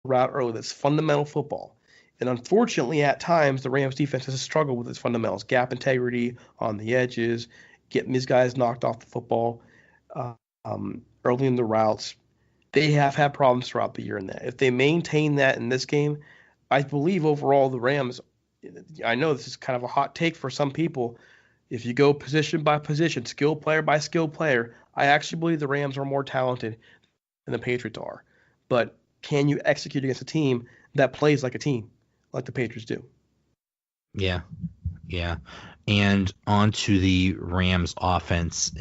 route early. That's fundamental football. And unfortunately, at times, the Rams defense has struggled with its fundamentals, gap integrity on the edges, getting these guys knocked off the football uh, early in the routes. They have had problems throughout the year in that. If they maintain that in this game, I believe overall the Rams, I know this is kind of a hot take for some people. If you go position by position, skill player by skill player, I actually believe the Rams are more talented than the Patriots are. But can you execute against a team that plays like a team, like the Patriots do? Yeah, yeah. And on to the Rams offense.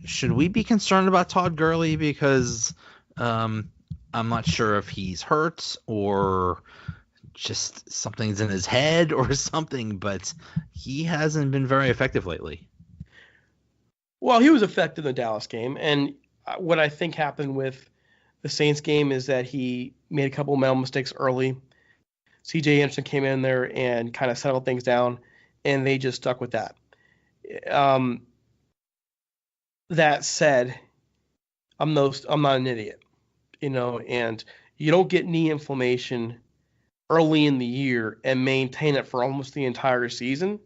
Should we be concerned about Todd Gurley? Because I'm not sure if he's hurt or just something's in his head or something, but he hasn't been very effective lately. Well, he was effective in the Dallas game, and what I think happened with the Saints game is that he made a couple of mental mistakes early. C.J. Anderson came in there and kind of settled things down, and they just stuck with that. Um, that said, I'm not an idiot, and you don't get knee inflammation early in the year and maintain it for almost the entire season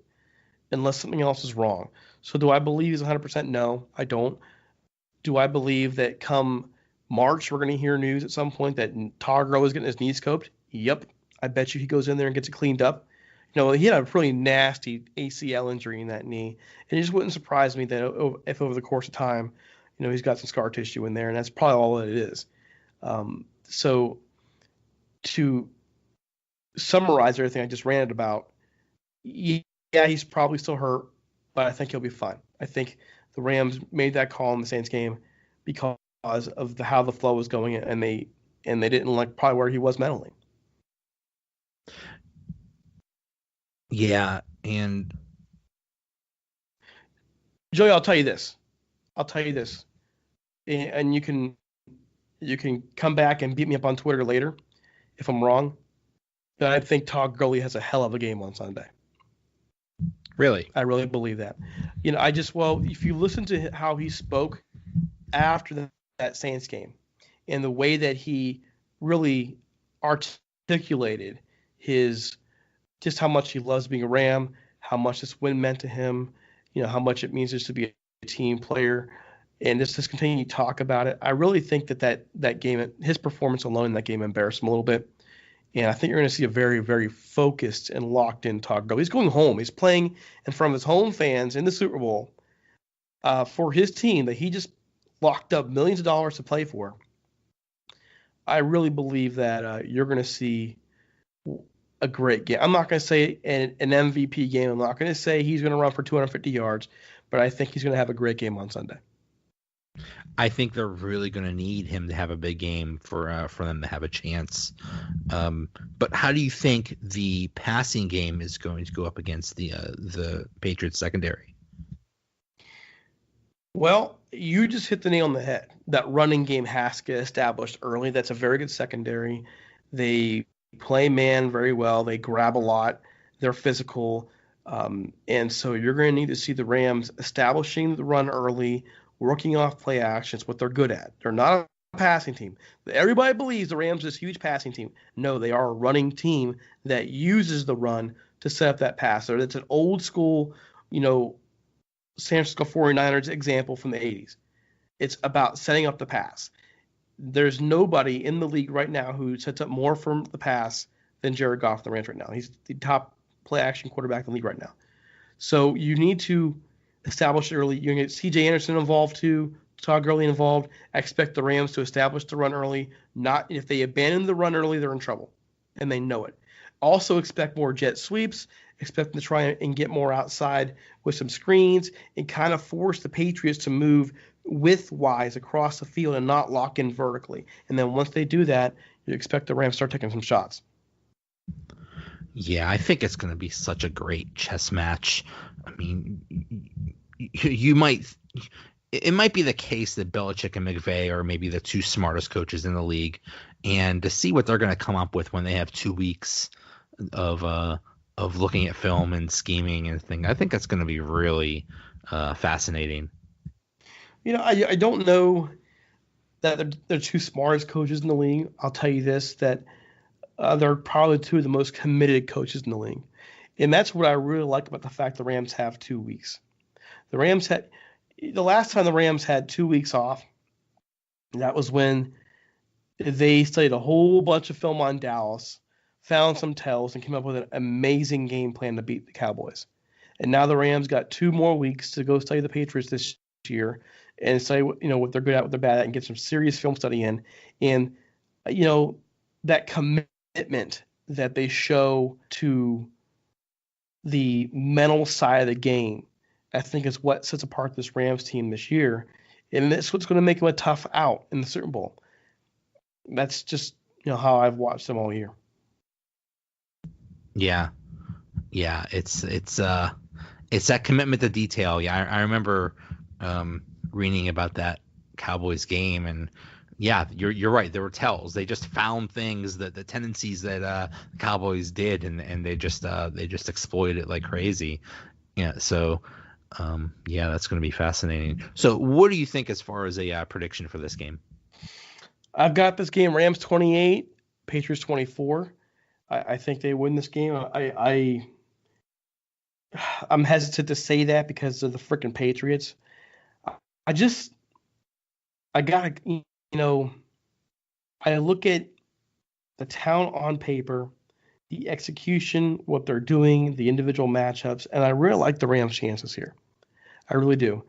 unless something else is wrong. So do I believe he's 100%? No, I don't. Do I believe that come March we're going to hear news at some point that Todd Gurley is getting his knee scoped? Yep. I bet you he goes in there and gets it cleaned up. He had a really nasty ACL injury in that knee, and it just wouldn't surprise me that if over the course of time, he's got some scar tissue in there, and that's probably all that it is. So to summarize everything I just ranted about, yeah, he's probably still hurt, but I think he'll be fine. I think the Rams made that call in the Saints game because of how the flow was going, and they didn't like probably where he was mentally. Yeah, and Joey, I'll tell you this, and you can come back and beat me up on Twitter later if I'm wrong. But I think Todd Gurley has a hell of a game on Sunday. really, I really believe that. If you listen to how he spoke after that Saints game and the way that he really articulated his just how much he loves being a Ram, how much this win meant to him, how much it means just to be a team player, and just continue to talk about it. I really think that game, his performance alone in that game embarrassed him a little bit. And I think you're going to see a very, very focused and locked in Todd Gurley. He's going home. He's playing in front of his home fans in the Super Bowl for his team that he just locked up millions of dollars to play for. I really believe that you're going to see a great game. I'm not going to say an MVP game. I'm not going to say he's going to run for 250 yards, but I think he's going to have a great game on Sunday. I think they're really going to need him to have a big game for them to have a chance. But how do you think the passing game is going to go up against the Patriots secondary? Well, you just hit the nail on the head. That running game has to get established early. That's a very good secondary. They play man very well. They grab a lot. They're physical. And so you're going to need to see the Rams establishing the run early, working off play actions, what they're good at. They're not a passing team. Everybody believes the Rams are this huge passing team. No, they are a running team that uses the run to set up that pass. So it's an old school, San Francisco 49ers example from the 80s. It's about setting up the pass. There's nobody in the league right now who sets up more from the pass than Jared Goff, the Rams right now. He's the top play action quarterback in the league right now. So you need to establish early. You can get C.J. Anderson involved too, Todd Gurley involved. I expect the Rams to establish the run early. Not if they abandon the run early, they're in trouble, and they know it. Also expect more jet sweeps. Expect them to try and get more outside with some screens and kind of force the Patriots to move width-wise across the field and not lock in vertically. And then once they do that, you expect the Rams to start taking some shots. Yeah, I think it's going to be such a great chess match. I mean, it might be the case that Belichick and McVay are maybe the two smartest coaches in the league, and to see what they're going to come up with when they have 2 weeks of looking at film and scheming and things, I think that's going to be really fascinating. I don't know that they're two smartest coaches in the league. I'll tell you this, that they're probably two of the most committed coaches in the league. And that's what I really like about the fact the Rams have 2 weeks. The last time the Rams had 2 weeks off, that was when they studied a whole bunch of film on Dallas, found some tells, and came up with an amazing game plan to beat the Cowboys. And now the Rams got 2 more weeks to go study the Patriots this year and study what they're good at, what they're bad at, and get some serious film study in. And that commitment that they show to the mental side of the game, I think is what sets apart this Rams team this year. And that's what's going to make them a tough out in the Super Bowl. That's just how I've watched them all year. Yeah, it's that commitment to detail. Yeah, I remember reading about that Cowboys game, and yeah, you're right. There were tells. They just found things that the tendencies that the Cowboys did, and they just exploited it like crazy. Yeah, so that's going to be fascinating. So, what do you think as far as a prediction for this game? I've got this game Rams 28, Patriots 24. I think they win this game. I'm hesitant to say that because of the freaking Patriots. I look at the talent on paper, the execution, what they're doing, the individual matchups, and I really like the Rams' chances here. I really do.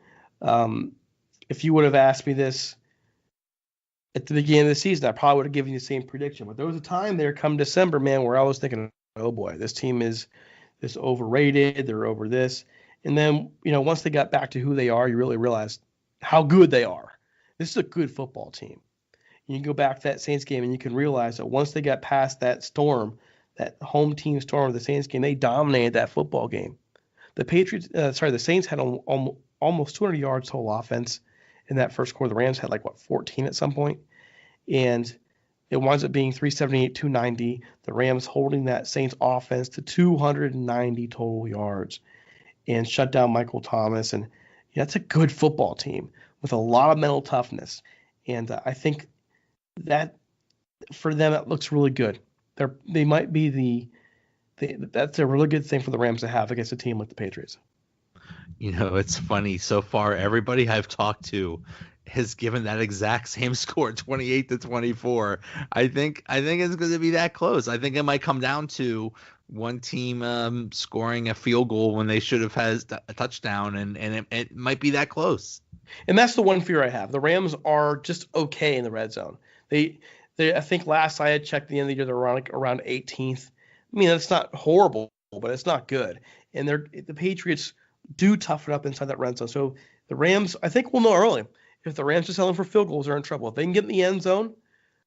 If you would have asked me this at the beginning of the season, I probably would have given you the same prediction. But there was a time there come December, man, where I was thinking, oh boy, this team is overrated. They're over this. And then, once they got back to who they are, you really realize how good they are. This is a good football team. You can go back to that Saints game and you can realize that once they got past that storm, that home team storm of the Saints game, they dominated that football game. The Saints had almost 200 yards total offense in that first quarter. The Rams had 14 at some point, and it winds up being 378-290. The Rams holding that Saints offense to 290 total yards and shut down Michael Thomas. And that's a good football team with a lot of mental toughness. And I think that for them, it looks really good. They might be that's a really good thing for the Rams to have against a team like the Patriots. It's funny. So far, everybody I've talked to has given that exact same score, 28-24. I think it's going to be that close. I think it might come down to one team scoring a field goal when they should have had a touchdown, and it might be that close. And that's the one fear I have. The Rams are just okay in the red zone. They I think last I had checked the end of the year, they're around 18th. I mean, that's not horrible, but it's not good. And the Patriots do toughen up inside that red zone. So the Rams, I think we'll know early. If the Rams are selling for field goals, they're in trouble. If they can get in the end zone,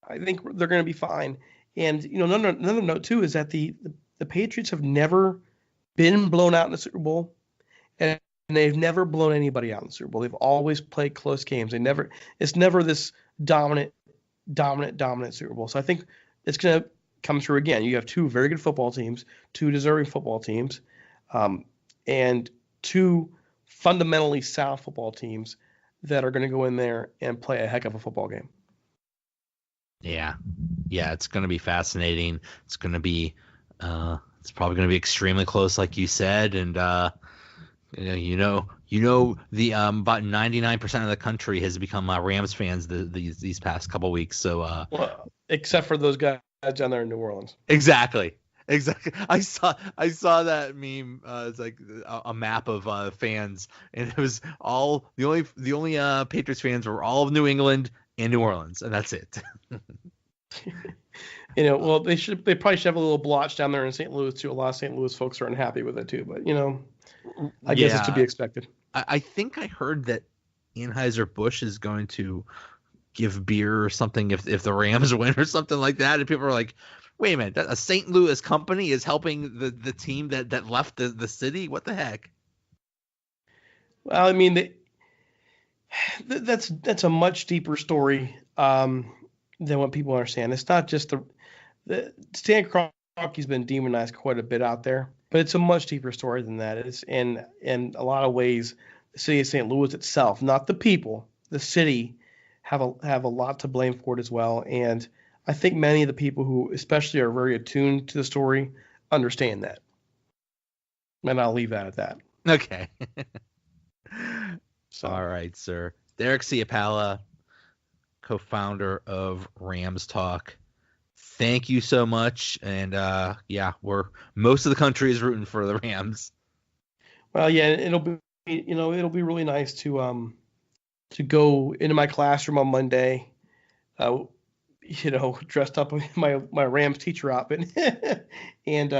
I think they're going to be fine. And another note too is that the Patriots have never been blown out in the Super Bowl, and they've never blown anybody out in the Super Bowl. They've always played close games. It's never this dominant Super Bowl. So I think it's going to come through again. You have two very good football teams, two deserving football teams, and two fundamentally sound football teams that are going to go in there and play a heck of a football game. Yeah, it's going to be fascinating. It's going to be, it's probably going to be extremely close, like you said, and the about 99% of the country has become Rams fans these past couple weeks. So, except for those guys down there in New Orleans. Exactly. I saw that meme. It's like a map of fans, and it was all the only Patriots fans were all of New England and New Orleans, and that's it. Well, they probably should have a little blotch down there in St. Louis too. A lot of St. Louis folks are unhappy with it too, but I guess it's to be expected. I think I heard that Anheuser-Busch is going to give beer or something if the Rams win or something like that, and people are like, wait a minute, a St. Louis company is helping the team that left the city? What the heck? Well, I mean, that's a much deeper story than what people understand. It's not just the Stan Kroenke's been demonized quite a bit out there, but it's a much deeper story than that. It's in a lot of ways, the city of St. Louis itself, not the people, the city have a lot to blame for it as well. And I think many of the people who especially are very attuned to the story understand that. And I'll leave that at that. Okay. So. All right, sir. Derek Ciapala, co-founder of Rams Talk. Thank you so much. And most of the country is rooting for the Rams. Well, yeah, it'll be really nice to go into my classroom on Monday, dressed up in my Rams teacher outfit, and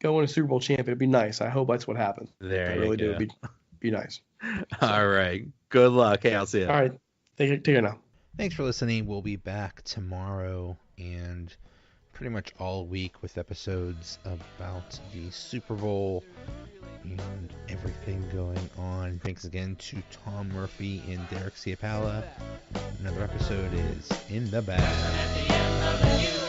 go win a Super Bowl champion. It'd be nice. I hope that's what happens. There I you really go. do. It'd be nice. All right. Good luck. Hey, I'll see you. All right. Take care now. Thanks for listening. We'll be back tomorrow and pretty much all week with episodes about the Super Bowl and everything going on. Thanks again to Tom Murphy and Derek Ciapala. Another episode is in the bag.